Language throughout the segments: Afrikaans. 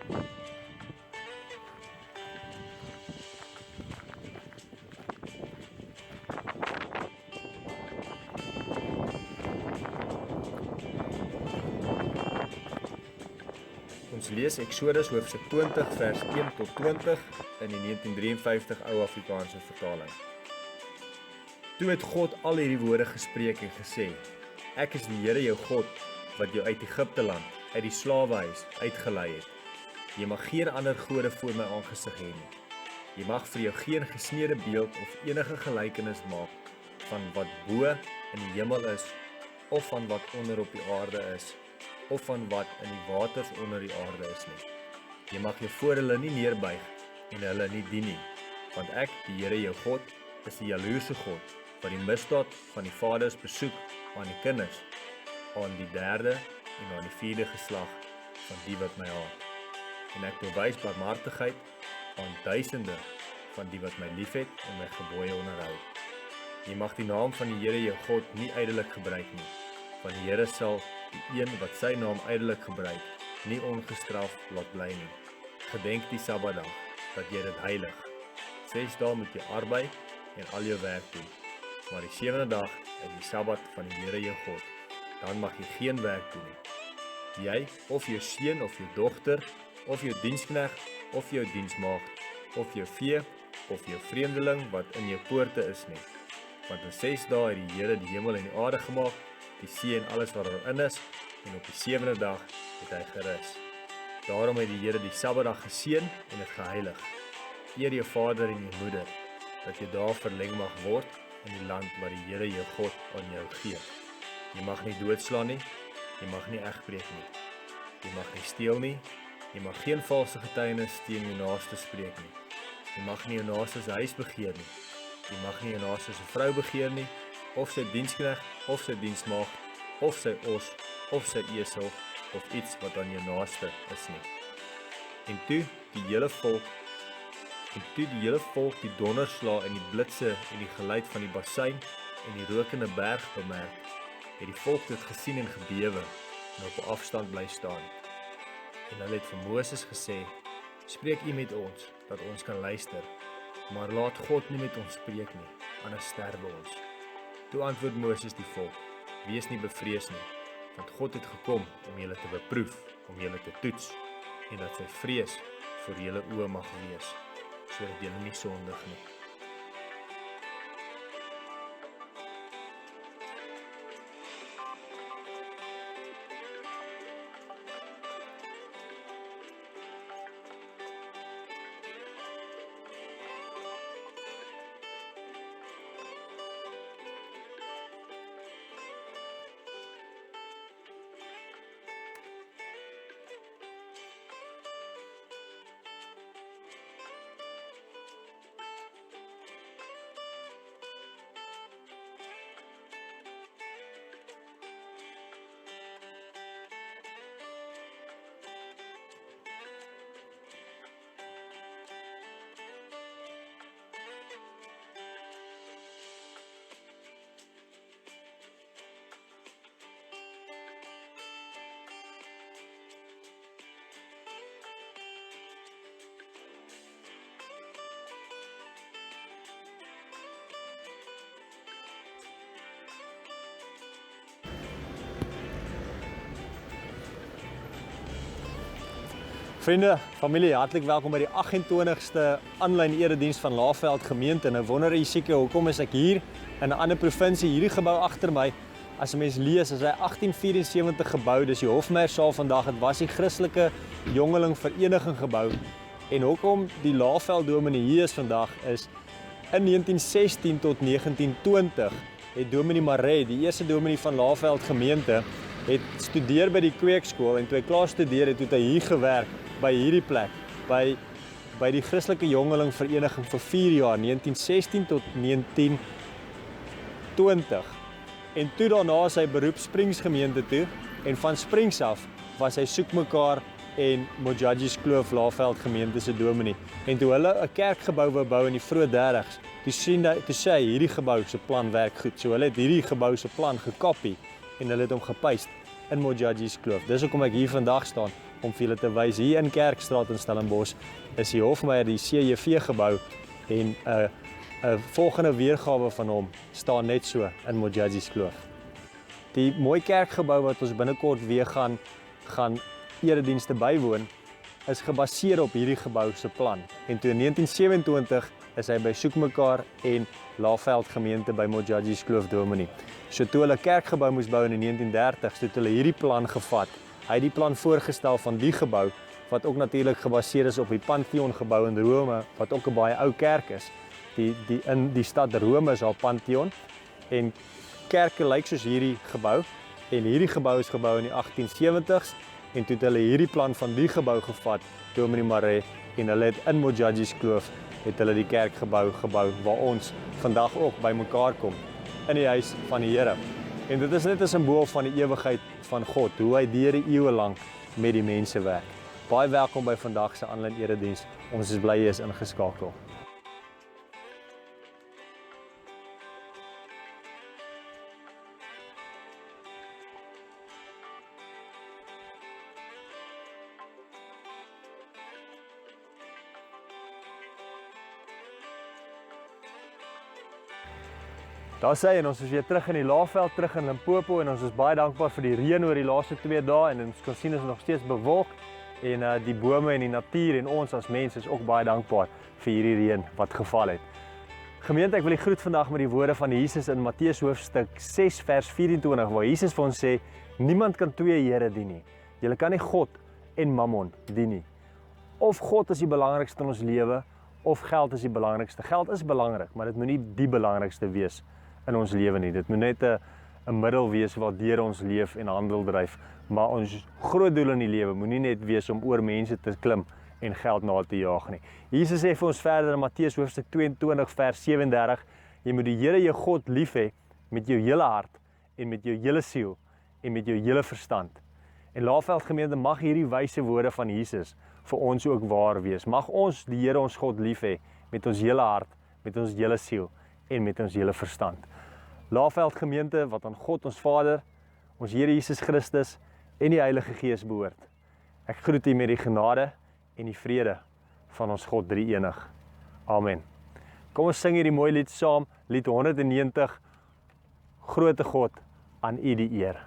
Ons lees Eksodus hoofstuk 20 vers 1 tot 20 in die 1953 Ou Afrikaanse vertaling. Toe het God al hierdie woorde gespreek en gesê: Ek is die Here jou God wat jou uit Egipte land, uit die slawehuis uitgelei het. Jy mag geen ander gode voor my aangesig hê nie. Jy mag vir jou geen gesneede beeld of enige gelykenis maak van wat bo in die hemel is, of van wat onder op die aarde is, of van wat in die waters onder die aarde is nie. Jy mag jou voor hulle nie neerbuig en hulle nie dien nie, want ek, die Here jou God, is die jaloerse God, wat die misdaad van die vaders besoek aan die kinders, aan die derde en aan die vierde geslag van die wat my haat. En ek bewys barmhartigheid aan duisende van die wat my liefhet en my gebooie onderhou. Jy mag die naam van die Here jou God nie ydelik gebruik nie, want die Here sal die een wat sy naam ydelik gebruik, nie ongestraf laat bly nie. Gedenk die Sabbatdag, dat jy dit heilig. 6 dae moet jy arbei en al jou werk doen, maar die 7de dag is die Sabbat van die Here jou God. Dan mag jy geen werk doen nie. Jy, of jou seun of jou dogter, of jou diensknegt, of jou diensmaagd, of jou vee, of jou vreemdeling wat in jou poorte is nie. Want in 6 dae het die Here die hemel en die aarde gemaak, die see en alles wat erin is, en op die 7de dag het hy gerus. Daarom het die Here die Sabbatdag geseën en het geheilig. Eer jou vader en jou moeder, dat jy daar verleng mag word in die land wat die Here jou God aan jou gee. Jy mag nie doodslaan nie, jy mag nie egbreek nie, jy mag nie steel nie, jy mag geen valse getuienis teen jou naaste spreek nie, jy mag nie jou naaste se huis begeer nie, jy mag nie jou naaste se vrou begeer nie, of sy diensknegt, of sy diensmaagd, of sy os, of sy esel, of iets wat aan jou naaste is nie. En toe die hele volk die donderslae en die blitse en die geluid van die basuin en die rokende berg bemerk, het die volk dit gesien en gebewe en op 'n afstand bly staan. En hulle het vir Moses gesê: Spreek u met ons, dat ons kan luister, maar laat God nie met ons spreek nie, anders sterwe ons. Toe antwoord Moses die volk: Wees nie bevrees nie, want God het gekom om julle te beproef, om julle te toets, en dat sy vrees voor julle oë mag wees, sodat julle nie sondig nie. Vriende, familie, hartlik welkom by die 28ste aanlyn erediens van Laagveld Gemeente. Nou wonder jy seker, hoekom is ek hier in 'n ander provinsie? Hierdie gebou agter my, as 'n mens lees, is hy 1874 gebou, dis die Hofmeersaal vandag. Dit was die Christelike Jongeling Vereniging gebou. En hoekom die Laagveld Dominee hier is vandag is, in 1916 tot 1920 het Dominee Maree, die eerste dominee van Laagveld Gemeente, het studeer by die kweekskool, en toe hy klaar studeer het, het hy hier gewerk, by hierdie plek, by die Christelike Jongeling Vereniging vir 4 jaar, 1916 tot 1920. En toe daarna sy beroep Springs gemeente toe, en van Springs af was hy Soek Mekaar en Mojadjies Kloof Laagveld Gemeente se dominee. En toe hulle 'n kerkgebou wou bou in die vroeë 30's, toe sê hy hierdie gebou se plan werk goed. So hulle het hierdie gebou se plan gekopie en hulle het hom gepaste in Mojadjies Kloof. Dis hoekom ek hier vandag staan, om vir julle te wys. Hier in Kerkstraat in Stellenbosch is die Hofmeyr, die CJV gebou en 'n volgende weergawe van hom staan net so in Modjadji's Kloof. Die mooi kerkgebou wat ons binnekort weer gaan eredienste bywoon, is gebaseer op hierdie gebou se plan. En toe in 1927 is hy by Soekmekaar en Laagveld gemeente by Modjadji's Kloof Dominee. So toe hulle kerkgebou moes bou in die 1930s, toe het hulle hierdie plan gevat. Hy het die plan voorgestel van die gebou, wat ook natuurlik gebaseer is op die Pantheon gebou in Rome, wat ook 'n baie ou kerk is. In die stad Rome is daar Pantheon, en kerke lyk soos hierdie gebou, en hierdie gebou is gebou in die 1870s, en toe het hulle hierdie plan van die gebou gevat, Dominee Maree, en hulle het in Modjadji's Kloof, het hulle die kerk gebou, waar ons vandag ook by mekaar kom, in die huis van die Here. En dit is net 'n simbool van die ewigheid van God, hoe hy deur die eeue lank met die mense werk. Baie welkom by vandag se aanlyn erediens. Ons is bly jy is ingeskakel. Daar sê en ons is weer terug in die Laagveld, terug in Limpopo, en ons is baie dankbaar vir die reën oor die laaste 2 dae, en ons kan sien is nog steeds bewolk, en die bome en die natuur en ons as mense is ook baie dankbaar vir hierdie reën wat geval het. Gemeente, ek wil die groet vandag met die woorde van Jesus in Matteus hoofstuk 6 vers 24, waar Jesus vir ons sê, niemand kan 2 here dien nie. Julle kan nie God en Mammon dien nie. Of God is die belangrikste in ons lewe, of geld is die belangrikste. Geld is belangrik, maar dit moet nie die belangrikste wees in ons lewe nie. Dit moet net 'n middel wees waardeur ons leef en handel dryf, maar ons groot doel in die lewe moet nie net wees om oor mense te klim en geld na te jaag nie. Jesus sê vir ons verder in Matteus hoofstuk 22 vers 37, jy moet die Here jou God lief hê met jou hele hart en met jou hele siel en met jou hele verstand. En Laagveld gemeente, mag hierdie wyse woorde van Jesus vir ons ook waar wees. Mag ons die Here ons God lief hê met ons hele hart, met ons hele siel en met ons hele verstand. Laagveld gemeente wat aan God ons Vader, ons Here Jesus Christus en die Heilige Gees behoort. Ek groet u met die genade en die vrede van ons God drie-enig. Amen. Kom ons sing hierdie mooi lied saam, lied 190, Grote God, aan u die eer.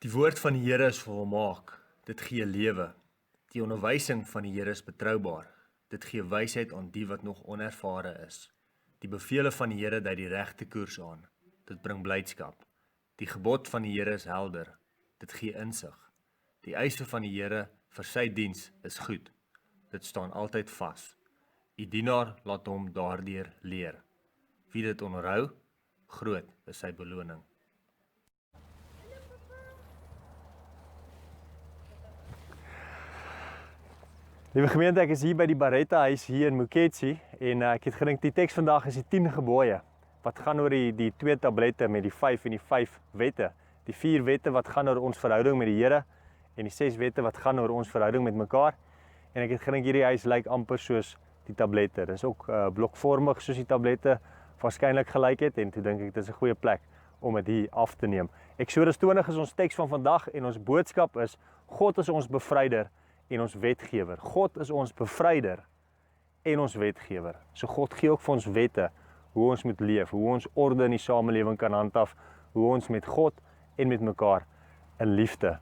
Die woord van die Here is volmaak, dit gee lewe. Die onderwysing van die Here is betroubaar. Dit gee wysheid aan die wat nog onervare is. Die bevele van die Here dui die regte koers aan. Dit bring blydskap. Die gebod van die Here is helder. Dit gee insig. Die eise van die Here vir sy diens is goed. Dit staan altyd vas. Die dienaar laat hom daardeur leer. Wie dit onderhou, groot is sy beloning. Liewe gemeente, ek is hier by die Baretta huis hier in Moketsi en ek het gedink die teks vandag is die 10 gebooie wat gaan oor die 2 tablette met die 5 en die 5 wette. Die 4 wette wat gaan oor ons verhouding met die Here en die 6 wette wat gaan oor ons verhouding met mekaar. En ek het gedink hierdie huis lyk amper soos die tablette. Dit is ook blokvormig soos die tablette waarskynlik gelyk het en toe dink ek dit is 'n goeie plek om dit hier af te neem. Eksodus 20 is ons teks van vandag en ons boodskap is God is ons bevryder en ons wetgewer. God is ons bevryder en ons wetgewer. So God gee ook vir ons wette hoe ons moet leef, hoe ons orde in die samelewing kan handhaaf, hoe ons met God en met mekaar in liefde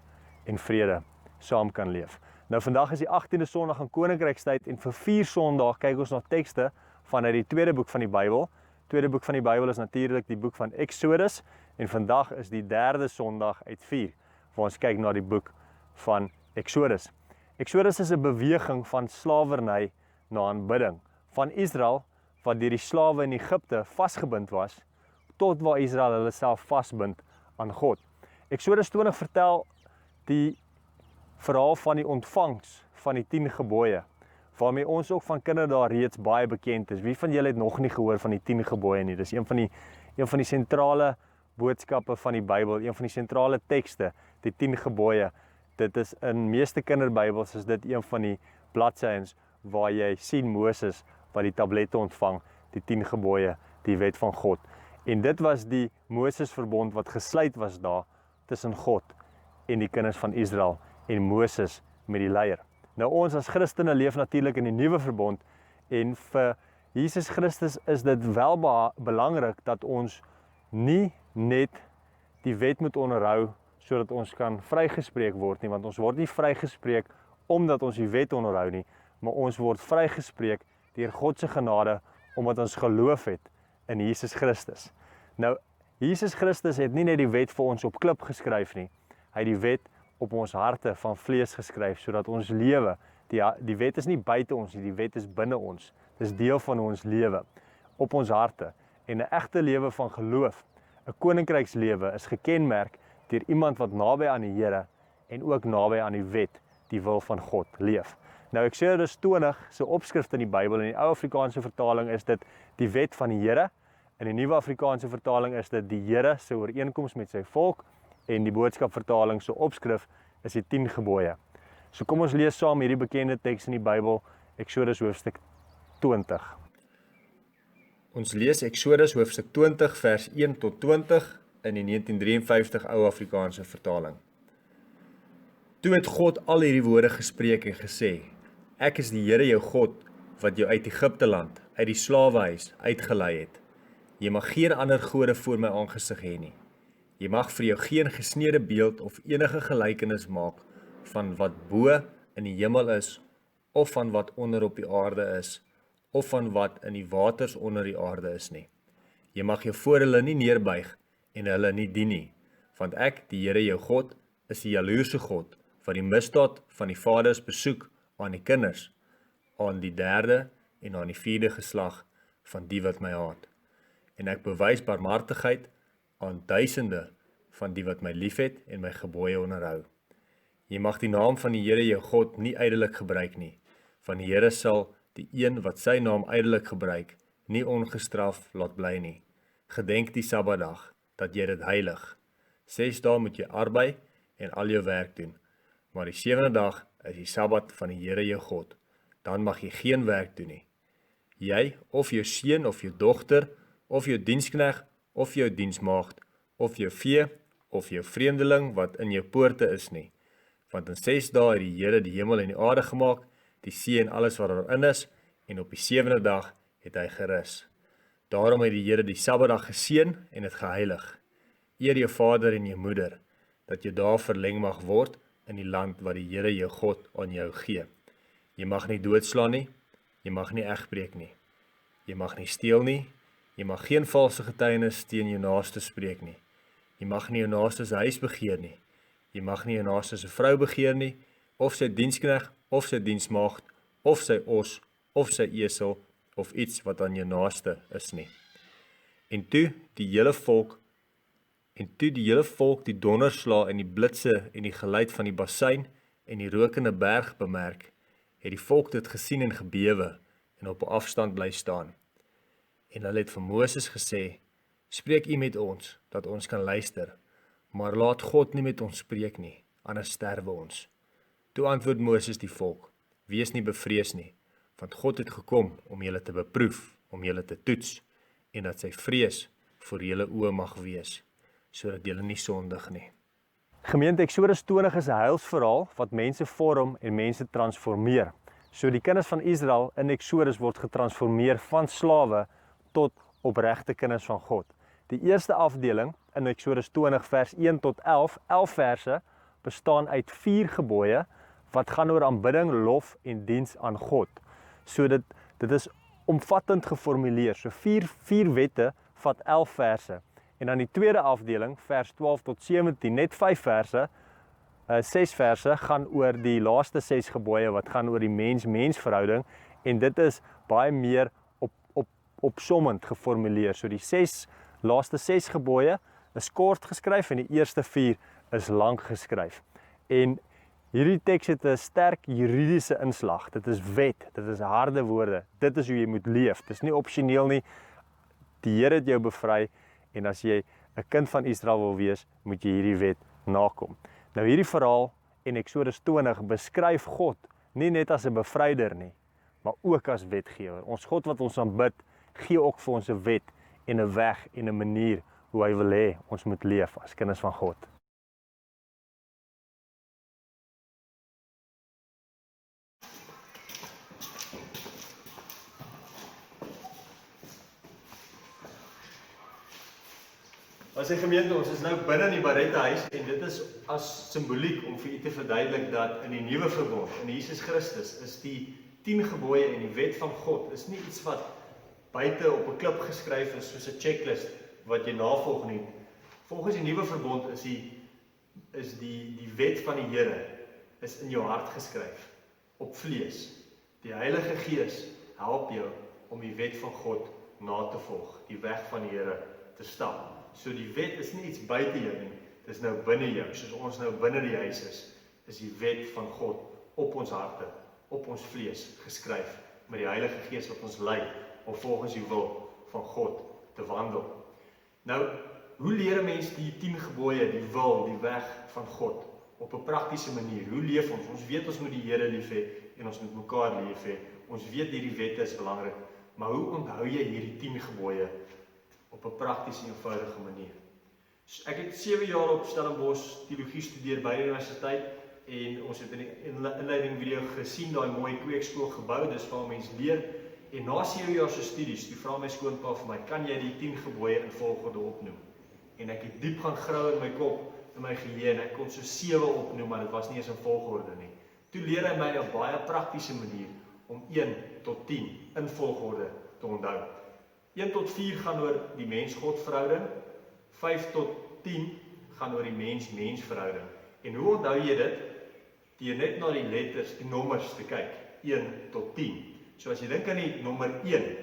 en vrede saam kan leef. Nou vandag is die 18de Sondag in Koninkrykstyd en vir 4 Sondae kyk ons na tekste vanuit die tweede boek van die Bybel. Tweede boek van die Bybel is natuurlik die boek van Eksodus en vandag is die 3de Sondag uit 4 waar ons kyk na die boek van Eksodus. Eksodus is 'n beweging van slawerny na aanbidding van Israel wat deur die slawe in Egipte vasgebind was tot waar Israel hulle self vasbind aan God. Eksodus 20 vertel die verhaal van die ontvangs van die 10 gebooie waarmee ons ook van kinderdae reeds baie bekend is. Wie van julle het nog nie gehoor van die 10 gebooie nie? Dis een van die sentrale boodskappe van die Bybel, een van die sentrale tekste, die 10 gebooie. Dit is in meeste kinderbybels is dit een van die bladsyns waar jy sien Moses wat die tablette ontvang, die 10 gebooie, die wet van God. En dit was die Moses verbond wat gesluit was daar tussen God en die kinders van Israel en Moses met die leier. Nou ons as Christene leef natuurlik in die nuwe verbond en vir Jesus Christus is dit wel belangrik dat ons nie net die wet moet onderhou sodat ons kan vrygespreek word nie, want ons word nie vrygespreek omdat ons die wet onderhou nie, maar ons word vrygespreek deur God se genade omdat ons geloof het in Jesus Christus. Nou, Jesus Christus het nie net die wet vir ons op klip geskryf nie, hy het die wet op ons harte van vlees geskryf, sodat ons lewe, die wet is nie buite ons nie, die wet is binne ons, dit is deel van ons lewe, op ons harte, en 'n egte lewe van geloof, 'n koninkrykslewe is gekenmerk deur iemand wat naby aan die Here, en ook naby aan die wet, die wil van God leef. Nou Eksodus 20 se opskrif in die Bybel, in die ou Afrikaanse vertaling is dit die wet van die Here, in die nuwe Afrikaanse vertaling is dit die Here se ooreenkoms met sy volk, en die boodskapvertaling se opskrif is die 10 gebooie. So kom ons lees saam hierdie bekende teks in die Bybel, Eksodus hoofstuk 20. Ons lees Eksodus hoofstuk 20 vers 1 tot 20 in die 1953 ou Afrikaanse vertaling. Toe het God al hierdie woorde gespreek en gesê: Ek is die Here jou God wat jou uit Egipte land, uit die slawehuis uitgelei het. Jy mag geen ander gode voor my aangesig hê nie. Jy mag vir jou geen gesneede beeld of enige gelykenis maak van wat bo in die hemel is, of van wat onder op die aarde is, of van wat in die waters onder die aarde is nie. Jy mag jou voor hulle nie neerbuig en hulle nie dien nie, want ek, die Here jou God, is die jaloerse God, wat die misdaad van die vaders besoek aan die kinders, aan die 3de en aan die 4de geslag van die wat my haat. En ek bewys barmhartigheid aan duisende van die wat my liefhet en my gebooie onderhou. Jy mag die naam van die Here jou God nie ydelik gebruik nie, van die Here sal die een wat sy naam ydelik gebruik, nie ongestraf laat bly nie. Gedenk die Sabbatdag, dat jy dit heilig. 6 dae moet jy arbei en al jou werk doen, maar die 7de dag is die Sabbat van die Here jou God, dan mag jy geen werk doen nie. Jy, of jou seun, of jou dogter, of jou dienskneg, of jou diensmaagd, of jou vee, of jou vreemdeling wat in jou poorte is nie. Want in 6 dae het die Here die hemel en die aarde gemaak, die see en alles wat daarin is, en op die 7de dag het hy gerus. Daarom het die Here die Sabbatdag geseën en het geheilig. Eer jou vader en jou moeder, dat jou dae verleng mag word in die land wat die Here jou God aan jou gee. Jy mag nie doodslaan nie, jy mag nie egbreek nie, jy mag nie steel nie, jy mag geen valse getuienis teen jou naaste spreek nie, jy mag nie jou naaste se huis begeer nie, jy mag nie jou naaste se vrou begeer nie, of sy diensknegt, of sy diensmaagd, of sy os, of sy esel, of iets wat aan jou naaste is nie. En toe die hele volk die donderslae en die blitse en die geluid van die bassein en die rokende berg bemerk, het die volk dit gesien en gebewe en op 'n afstand bly staan. En hulle het vir Moses gesê, spreek u met ons, dat ons kan luister, maar laat God nie met ons spreek nie, anders sterwe ons. Toe antwoord Moses die volk, wees nie bevrees nie, want God het gekom om julle te beproef, om julle te toets, en dat sy vrees voor julle oë mag wees, sodat julle nie sondig nie. Gemeente Exodus 20 is 'n heilsverhaal wat mense vorm en mense transformeer. So die kinders van Israel in Exodus word getransformeer van slawe tot opregte kinders van God. Die eerste afdeling in Exodus 20 vers 1 tot 11 verse, bestaan uit 4 gebooie wat gaan oor aanbidding, lof en diens aan God. So dit is omvattend geformuleer. So 4 wette vat 11 verse. En dan die tweede afdeling, vers 12 tot 17, net 5 verse, 6 verse, gaan oor die laaste 6 gebooie, wat gaan oor die mens-mens verhouding, en dit is baie meer opsommend geformuleer. So die laaste 6 gebooie is kort geskryf, en die eerste 4 is lank geskryf. En hierdie teks het 'n sterk juridiese inslag. Dit is wet, dit is harde woorde, dit is hoe jy moet leef. Dit is nie opsioneel nie, die Here het jou bevry, en as jy 'n kind van Israel wil wees, moet jy hierdie wet nakom. Nou hierdie verhaal in Exodus 20 beskryf God nie net as 'n bevryder nie, maar ook as wetgewer. Ons God wat ons aanbid, gee ook vir ons 'n wet en 'n weg en 'n manier hoe hy wil hê ons moet leef as kinders van God. As 'n gemeente, ons is nou binne in die Baretta-huis en dit is as simboliek om vir u te verduidelik dat in die nuwe verbond, in Jesus Christus, is die 10 gebooie en die wet van God, is nie iets wat buite op 'n klip geskryf is soos 'n checklist wat jy navolg nie. Volgens die nuwe verbond is die wet van die Here is in jou hart geskryf, op vlees. Die Heilige Gees help jou om die wet van God na te volg, die weg van die Here te stap. So die wet is nie iets buite jou nie, dit is nou binne jou, soos ons nou binne die huis is die wet van God op ons harte, op ons vlees geskryf, met die Heilige Gees wat ons lei, om volgens die wil van God te wandel. Nou, hoe leer 'n mens die 10 gebooie, die wil, die weg van God, op 'n praktiese manier? Hoe leef ons? Ons weet ons moet die Here lief hê, en ons moet mekaar lief hê. Ons weet hierdie wette is belangrik, maar hoe onthou jy hierdie 10 gebooie op 'n praktiese en eenvoudige manier? So ek het 7 jaar op Stellenbosch teologie studeer by die universiteit, en ons het in die inleiding video gesien, daai mooi kweekskool gebou, dis waar mense leer, en na 7 jaar se studies, toe vra my skoonpa vir my, kan jy die 10 gebooie in volgorde opnoem? En ek het diep gaan grou in my kop, in my geheue, en ek kon so 7 opnoem, maar dit was nie eens in volgorde nie. Toe leer hy my op baie praktiese manier, om 1 tot 10 in volgorde te onthou. 1 tot 4 gaan oor die mens-God verhouding, 5 tot 10 gaan oor die mens-mens verhouding. En hoe onthou jy dit? Deur net na die letters, die nommers te kyk, 1 tot 10. So as jy dink aan die nommer 1,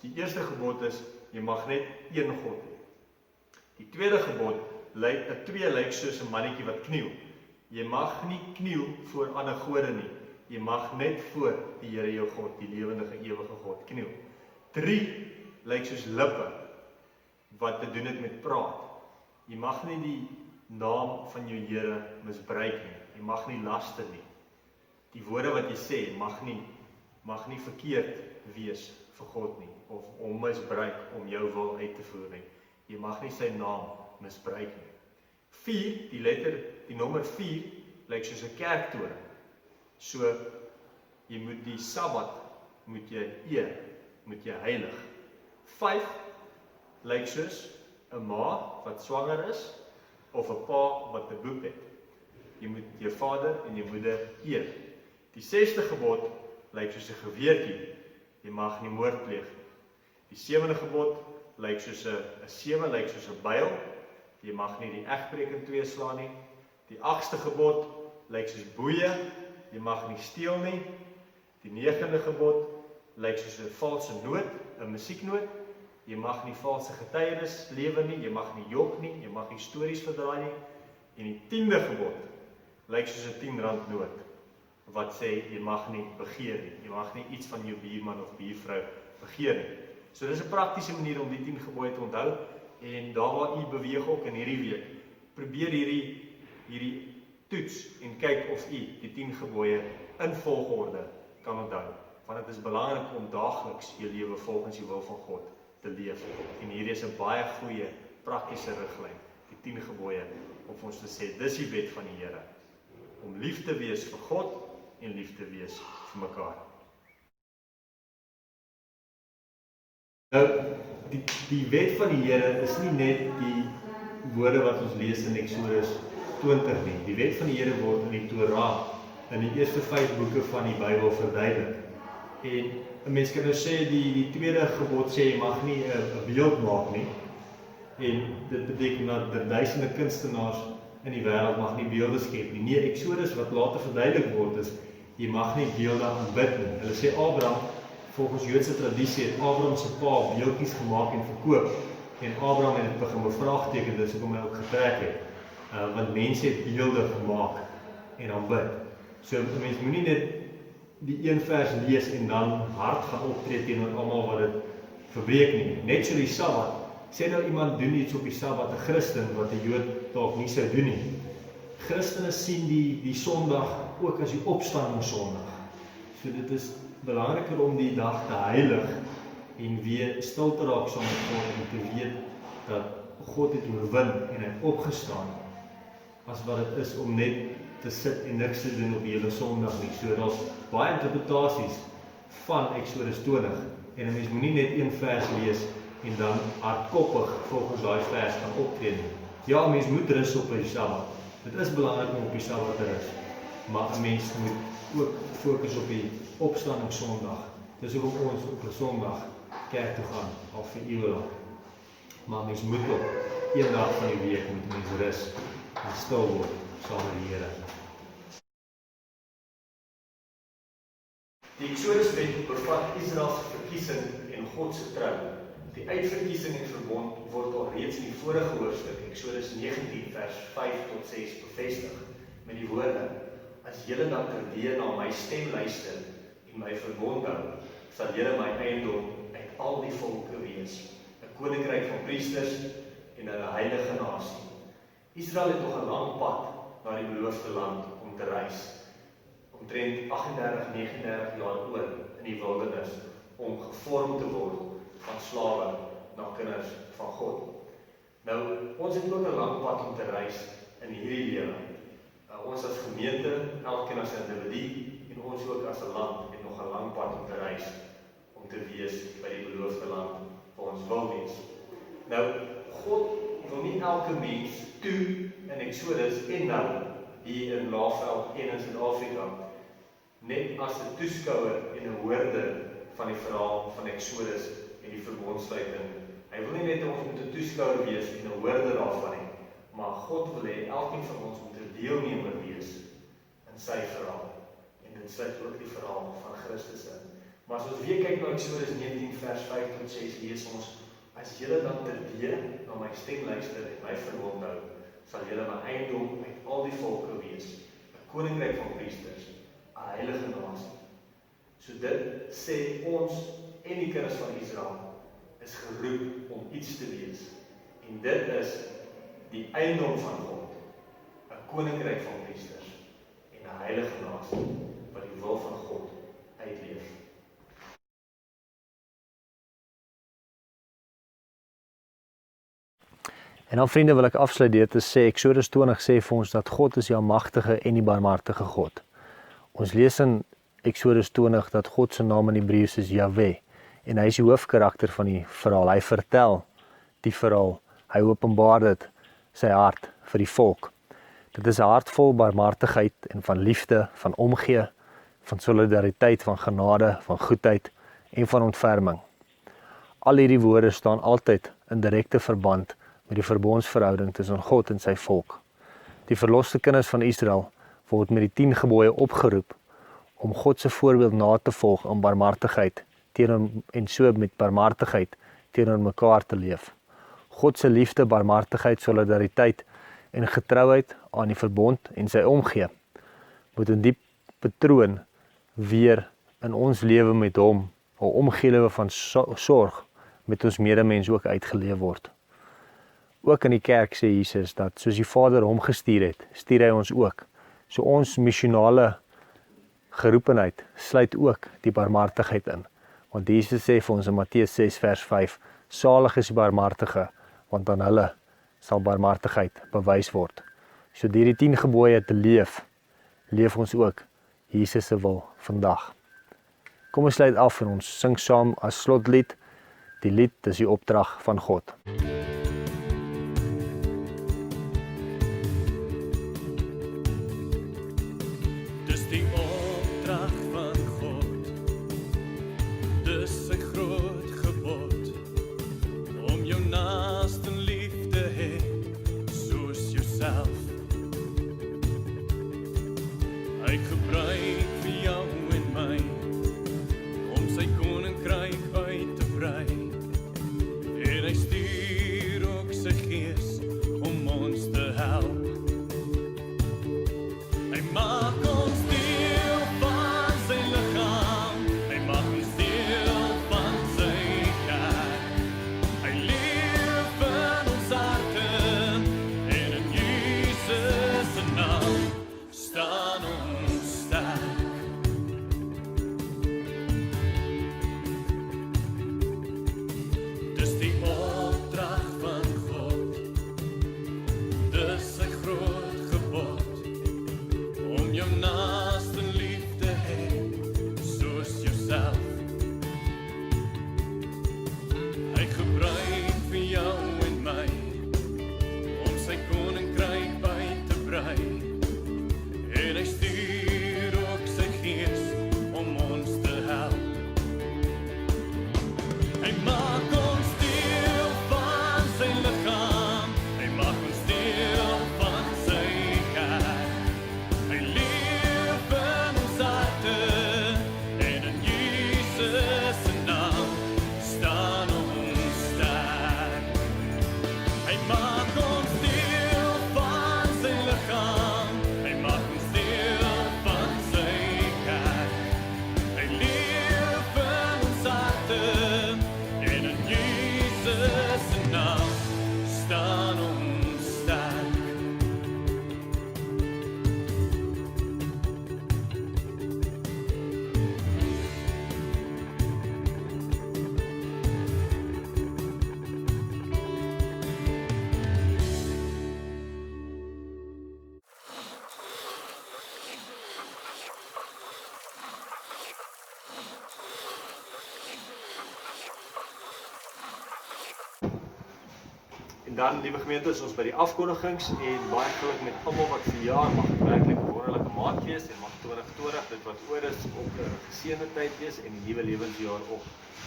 die eerste gebod is, jy mag net een God hê. Die tweede gebod, 'n 2 lyk soos 'n mannetjie wat kniel. Jy mag nie kniel voor ander gode nie. Jy mag net voor die Here jou God, die lewendige ewige God, kniel. 3 lyk soos lippe, wat te doen het met praat. Jy mag nie die naam van jou Here misbruik nie. Jy mag nie laster nie. Die woorde wat jy sê, mag nie verkeerd wees vir God nie, of om misbruik om jou wil uit te voer nie. Jy mag nie sy naam misbruik nie. 4, die nommer 4, lyk soos 'n kerktoring. So, jy moet die Sabbat, moet jy eer, moet jy heilig. 5, lyk soos 'n ma wat swanger is, of 'n pa wat 'n boek het. jy moet jou vader en jou moeder eer. Die 6de gebod lyk soos 'n geweertjie, jy mag nie moord pleeg nie. Die 7de gebod lyk soos 'n 7 lyk soos 'n byl, jy mag nie die egbreek in 2 slaan nie. Die 8ste gebod lyk soos boeie, jy mag nie steel nie. Die 9de gebod lyk soos 'n valse noot, 'n musieknoot. Jy mag nie valse getuienis lewer nie, jy mag nie jok nie, jy mag nie stories verdraai nie. En die 10de gebod lyk soos 'n 10 rand noot, wat sê jy mag nie begeer nie, jy mag nie iets van jou buurman of buurvrou begeer nie. So dis 'n praktiese manier om die 10 gebooie te onthou, en daar waar u beweeg ook in hierdie week, probeer hierdie toets en kyk of u die 10 gebooie in volgorde kan onthou, want dit is belangrik om daagliks jou lewe volgens die wil van God te leef, en hierdie is 'n baie goeie praktiese riglyn, die 10 gebooie, om ons te sê, dis die wet van die Here, om lief te wees vir God en lief te wees vir mekaar. Nou, die wet van die Here is nie net die woorde wat ons lees in Eksodus 20 nie. Die wet van die Here word in die Torah, in die eerste 5 boeke van die Bybel verduidelik. En 'n mens kan nou sê, die tweede gebod sê, jy mag nie 'n beeld maak nie. En dit beteken dat er duisende kunstenaars in die wêreld mag nie beelde skep nie. Nee, Eksodus wat later verduidelik word is, jy mag nie beelde aanbid nie. Hulle sê Abraham, volgens Joodse tradisie, het Abraham se pa beeldjies gemaak en verkoop. En Abraham het dit begin bevraagteken, dis hoekom hy ook getrek het. Want mense het beelde gemaak en aanbid. So 'n mens moenie net die een vers lees en dan hard gaan optree teenoor almal wat dit verbreek nie. Net so die Sabbat. Sê nou iemand doen iets op die Sabbat, 'n Christen wat 'n Jood dalk nie sou doen nie. Christene sien die Sondag ook as die opstanding Sondag. So dit is belangriker om die dag te heilig en weer stil te raak saam met God en te weet dat God het oorwin en hy het opgestaan, as wat dit is om net te sit en niks te doen op die hele Sondag nie. So daar's baie interpretasies van Eksodus 20 en 'n mens moenie net een vers lees en dan hardkoppig volgens daai vers gaan optree nie. Ja, 'n mens moet rus op die Sabbat. Dit is belangrik om op die Sabbat te rus, maar 'n mens moet ook fokus op die opstanding Sondag. Dis hoekom ons op 'n Sondag kerk toe gaan, al vir eeue lank. Maar mens moet ook een dag van die week moet mens rus en stil word saam met die Here. Die Eksoduswet bevat Israel se verkiesing en God se trou. Die uitverkiesing en verbond word al reeds in die vorige hoofstuk, Eksodus 19 vers 5 tot 6 bevestig met die woorde: As julle dan terdee na my stem luister en my verbond hou, sal julle my eiendom uit al die volke wees, 'n koninkryk van priesters en 'n heilige nasie. Israel het nog 'n lang pad na die beloofde land om te reis, omtrent 38-39 jaar oor in die wildernis, om gevorm te word van slawe na kinders van God. Nou, ons het ook 'n lang pad om te reis in hierdie lewe. Ons as gemeente, elkeen as individu, en ons ook as 'n land, het nog 'n lang pad om te reis, om te wees by die beloofde land waar ons wil wees. Nou, God wil nie elke mens toe in Eksodus en nou hier in Laagveld en in Suid-Afrika net as 'n toeskouer en 'n hoorder van die verhaal van Eksodus en die verbondsluiting. Hy wil nie net ons moet 'n toeskouer wees en 'n hoorder daarvan nie, maar God wil hê elkeen van ons moet 'n deelnemer wees in sy verhaal. En dit sluit ook die verhaal van Christus in. Maar as ons weer kyk na Eksodus 19 vers 5 tot 6, lees ons: As julle dan terdee na my stem luister en my verbond hou, sal julle my eiendom uit al die volke wees, 'n koninkryk van priesters, 'n heilige nasie. So dit sê ons en die kinders van Israel is geroep om iets te wees. En dit is die eiendom van God, 'n koninkryk van priesters en 'n heilige nasie wat die wil van God uitleef. En dan vriende, wil ek afsluit deur te sê, Eksodus 20 sê vir ons dat God is die almagtige en die barmhartige God. Ons lees in Eksodus 20 dat God se naam in Hebreëus is Jahweh, en hy is die hoofkarakter van die verhaal. Hy vertel die verhaal, hy openbaar dit, sy hart vir die volk. Dit is 'n hart vol barmhartigheid en van liefde, van omgee, van solidariteit, van genade, van goedheid en van ontferming. Al hierdie woorde staan altyd in direkte verband met die verbondsverhouding tussen God en sy volk. Die verloste kinders van Israel word met die 10 gebooie opgeroep om God se voorbeeld na te volg in barmhartigheid teenoor en so met barmhartigheid teenoor mekaar te leef. God se liefde, barmhartigheid, solidariteit en getrouheid aan die verbond en sy omgee moet 'n diep patroon weer in ons lewe met hom, 'n omgee van sorg met ons medemens ook uitgeleef word. Ook in die kerk sê Jesus dat soos die Vader hom gestuur het, stuur hy ons ook. So ons missionale geroepenheid sluit ook die barmhartigheid in. Want Jesus sê vir ons in Matteus 6 vers 5, salig is die barmhartige, want aan hulle sal barmhartigheid bewys word. So deur die 10 gebooie te leef ons ook Jesus se wil vandag. Kom ons sluit af en ons sing saam as slotlied. Die lied is die opdrag van God. Dis die opdrag van God. Dis 'n groot gebod om jou naaste lief te hê soos jouself. Hy gebruik vir jou en my om sy koninkryk uit te brei. En hy stuur ook sy gees om ons te help. Hy maak ons deel van sy liggaam. Hy maak ons deel van sy kerk. Hy leef in ons harte en in Jesus se naam staan ons sterk. Dis die opdrag van God. Dis sy groot gebod om jou naaste lief te hê soos jouself. Hy gebruik vir jou en my om sy koninkryk uit te brei. En hy stuur ook sy gees om ons te help. Hy maak ons deel van sy liggaam. Hy maak ons deel van sy kerk. Hy leef in ons harte en in Jesus se naam staan ons sterk. Hy maak ons deel van sy liggaam. Hy maak ons deel van sy kerk. Hy leef in ons harte en in Jesus se naam staan ons sterk. En dan, liewe gemeente, is ons by die afkondigings en baie geluk met almal wat verjaar. Mag dit werklik 'n wonderlike maand wees en mag 2020 dit wat oor is ook 'n geseënde tyd wees en die nuwe lewensjaar ook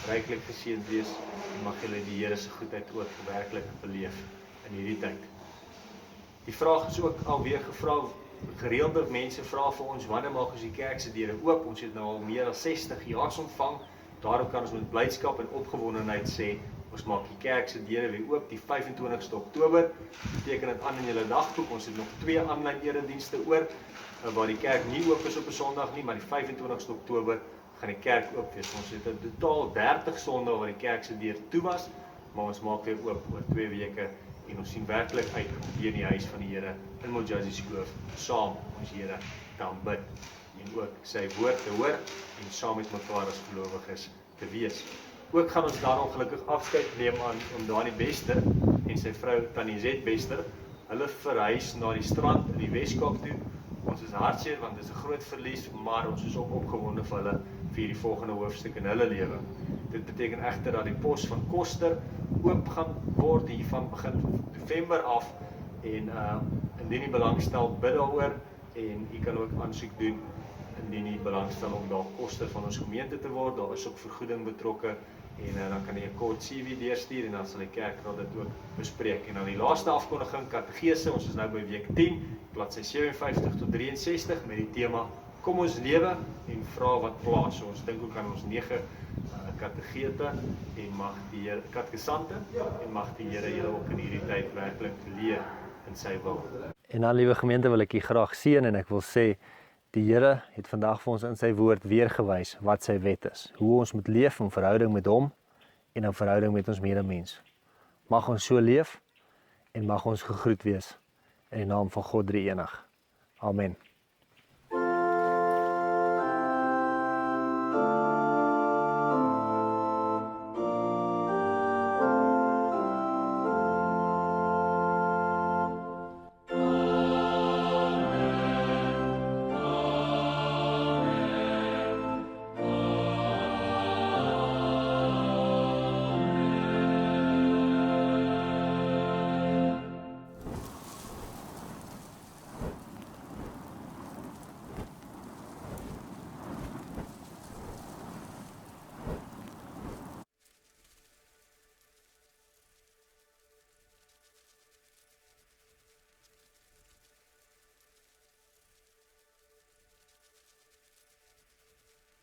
ryklik geseënd wees en mag julle die Here se goedheid ook werklik beleef in hierdie tyd. Die vraag is ook alweer gevra, gereelde mense vra vir ons, wanneer maak ons die kerk se deure oop? Ons het nou al meer as 60 jaars ontvang. Daarom kan ons met blydskap en opgewondenheid sê, ons maak die kerk se deure weer oop die 25ste Oktober. Teken dit aan in julle dagboek. Ons het nog 2 aanlyn eredienste oor waar die kerk nie oop is op 'n Sondag nie, maar die 25ste Oktober gaan die kerk oop wees. Ons het 'n totaal 30 Sondae waar die kerk se deur toe was, maar ons maak weer oop oor 2 weke en ons sien werklik uit om weer in die huis van die Here in Modjadji Skloof saam ons Here te aanbid en ook sy woord te hoor en saam met mekaar as gelowiges te wees. Ook gaan ons dan ongelukkig afskeid neem aan om Dani Bester en sy vrou Tannie Zet Bester. Hulle verhuis na die strand in die Weskaap toe. Ons is hartseer want dit is 'n groot verlies, maar ons is ook opgewonde vir hulle vir die volgende hoofstuk in hulle lewe. Dit beteken egter dat die pos van Koster oop gaan word hier van begin November af en Indien u belangstel, bid daaroor en u kan ook aansoek doen indien u belangstel om daar koste van ons gemeente te word. Daar is ook vergoeding betrokke en dan kan jy 'n kort CV deurstuur en dan sal die kerkraad dit ook bespreek. En dan die laaste afkondiging, kategese, ons is nou by week 10, bladsy 57 tot 63 met die tema Kom ons lewe en vra wat pla. So ons dink ook aan ons 9 kategete en mag die Here, katekesante, en mag die Here julle ook in hierdie tyd werklik leer in sy wil. En dan, liewe gemeente, wil ek u graag seën en ek wil sê, die Here het vandag vir ons in sy woord weer gewys wat sy wet is. Hoe ons moet leef in verhouding met hom en in verhouding met ons medemens. Mag ons so leef en mag ons gegroet wees in die naam van God Drie-enig. Amen.